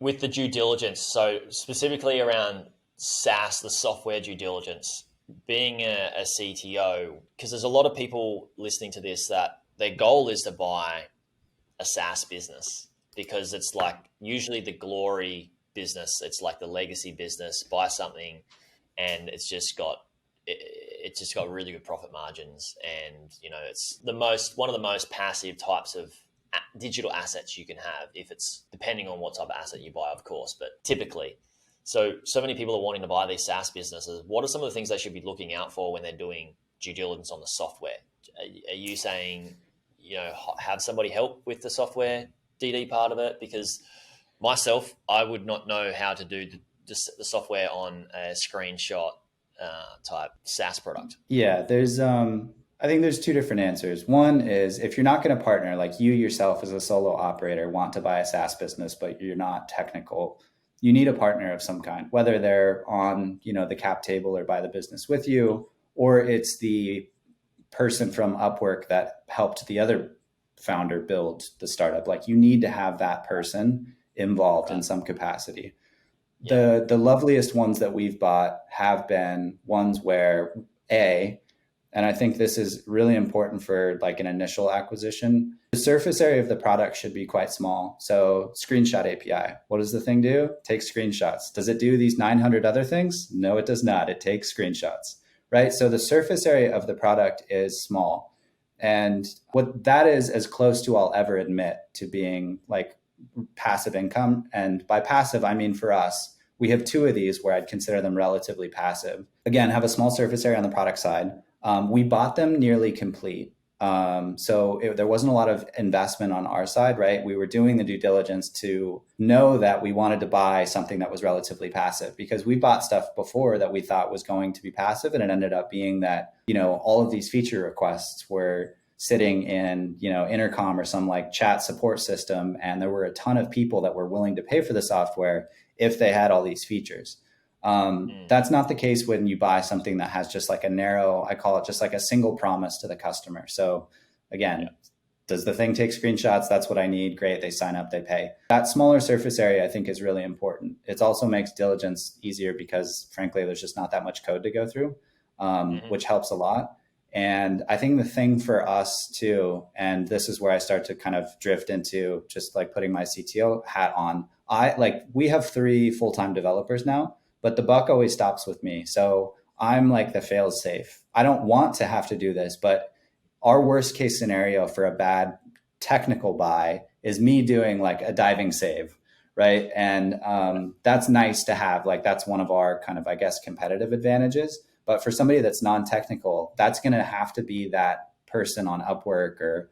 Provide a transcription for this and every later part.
with the due diligence, so specifically around SaaS, the software due diligence, being a CTO, because there's a lot of people listening to this that their goal is to buy a SaaS business because it's like usually the glory business, it's like the legacy business, buy something and it's just got really good profit margins, and it's one of the most passive types of digital assets you can have, if it's depending on what type of asset you buy, of course, but typically. So many people are wanting to buy these SaaS businesses. What are some of the things they should be looking out for when they're doing due diligence on the software? Are you saying, have somebody help with the software DD part of it? Because myself, I would not know how to do the software on a screenshot type SaaS product. Yeah, I think there's two different answers. One is, if you're not going to partner, like you yourself as a solo operator want to buy a SaaS business, but you're not technical, you need a partner of some kind, whether they're on, the cap table or buy the business with you, or it's the person from Upwork that helped the other founder build the startup. Like, you need to have that person involved in some capacity. Yeah. The loveliest ones that we've bought have been ones where and I think this is really important for like an initial acquisition, the surface area of the product should be quite small. So screenshot API, what does the thing do? Takes screenshots. Does it do these 900 other things? No, it does not. It takes screenshots, right? So the surface area of the product is small. And what that is as close to I'll ever admit to being like passive income. And by passive, I mean, for us, we have two of these where I'd consider them relatively passive. Again, have a small surface area on the product side. We bought them nearly complete. There wasn't a lot of investment on our side, right? We were doing the due diligence to know that we wanted to buy something that was relatively passive, because we bought stuff before that we thought was going to be passive. And it ended up being that, all of these feature requests were sitting in, Intercom or some like chat support system. And there were a ton of people that were willing to pay for the software if they had all these features. That's not the case when you buy something that has just like a narrow, I call it just like a single promise to the customer. So again, does the thing take screenshots? That's what I need. Great. They sign up, they pay. That smaller surface area, I think, is really important. It also makes diligence easier because frankly, there's just not that much code to go through, which helps a lot. And I think the thing for us too, and this is where I start to kind of drift into just like putting my CTO hat on. We have 3 full-time developers now, but the buck always stops with me. So I'm like the fail safe. I don't want to have to do this, but our worst case scenario for a bad technical buy is me doing like a diving save, right? And that's nice to have. Like, that's one of our kind of, I guess, competitive advantages. But for somebody that's non-technical, that's going to have to be that person on Upwork or,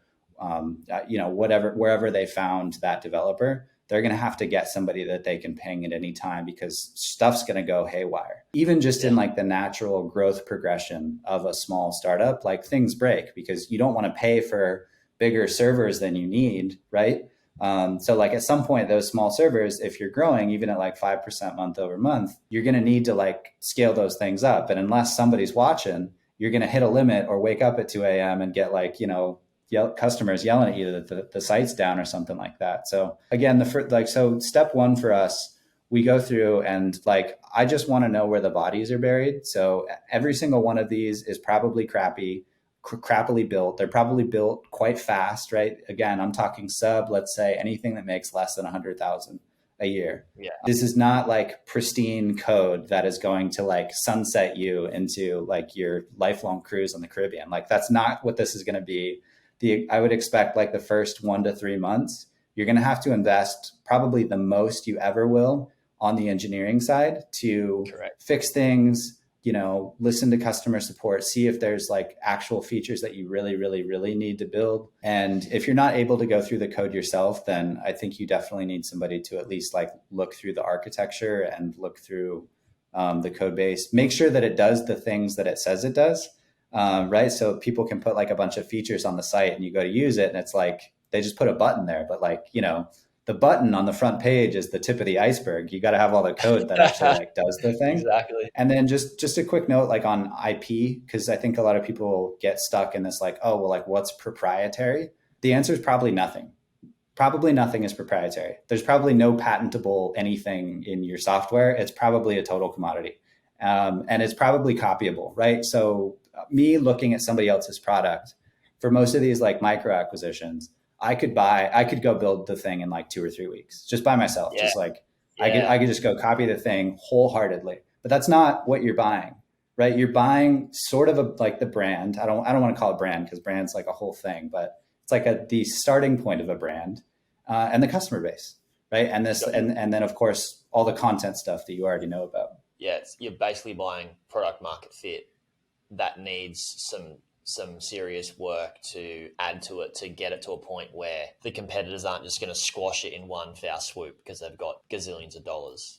wherever they found that developer. They're going to have to get somebody that they can ping at any time, because stuff's going to go haywire. Even just in like the natural growth progression of a small startup, like things break because you don't want to pay for bigger servers than you need, right? So like at some point, those small servers, if you're growing even at like 5% month over month, you're going to need to like scale those things up. And unless somebody's watching, you're going to hit a limit or wake up at 2 a.m. and get like, customers yelling at you that the site's down or something like that. So again, so step one for us, we go through and like, I just want to know where the bodies are buried. So every single one of these is probably crappily built. They're probably built quite fast, right? Again, I'm talking let's say anything that makes less than 100,000 a year. Yeah. This is not like pristine code that is going to like sunset you into like your lifelong cruise on the Caribbean. Like, that's not what this is going to be. I would expect like the first 1 to 3 months, you're going to have to invest probably the most you ever will on the engineering side to fix things, listen to customer support, see if there's like actual features that you really, really, really need to build. And if you're not able to go through the code yourself, then I think you definitely need somebody to at least like look through the architecture and look through the code base, make sure that it does the things that it says it does. Right. So people can put like a bunch of features on the site and you go to use it and it's like, they just put a button there, but like, the button on the front page is the tip of the iceberg. You got to have all the code that actually like does the thing. Exactly. And then just a quick note, like on IP, because I think a lot of people get stuck in this, like, oh, well, like what's proprietary? The answer is probably nothing. probably nothing is proprietary. There's probably no patentable anything in your software. It's probably a total commodity. And it's probably copyable, right? So me looking at somebody else's product for most of these like micro acquisitions, I could go build the thing in like 2 or 3 weeks just by myself. Yeah. Just like Yeah. I could just go copy the thing wholeheartedly, but that's not what you're buying, right? You're buying sort of like the brand. I don't want to call it brand because brand's like a whole thing, but it's like the starting point of a brand and the customer base, right? And and then of course all the content stuff that you already know about. Yeah, you're basically buying product market fit that needs some serious work to add to it to get it to a point where the competitors aren't just going to squash it in one foul swoop because they've got gazillions of dollars.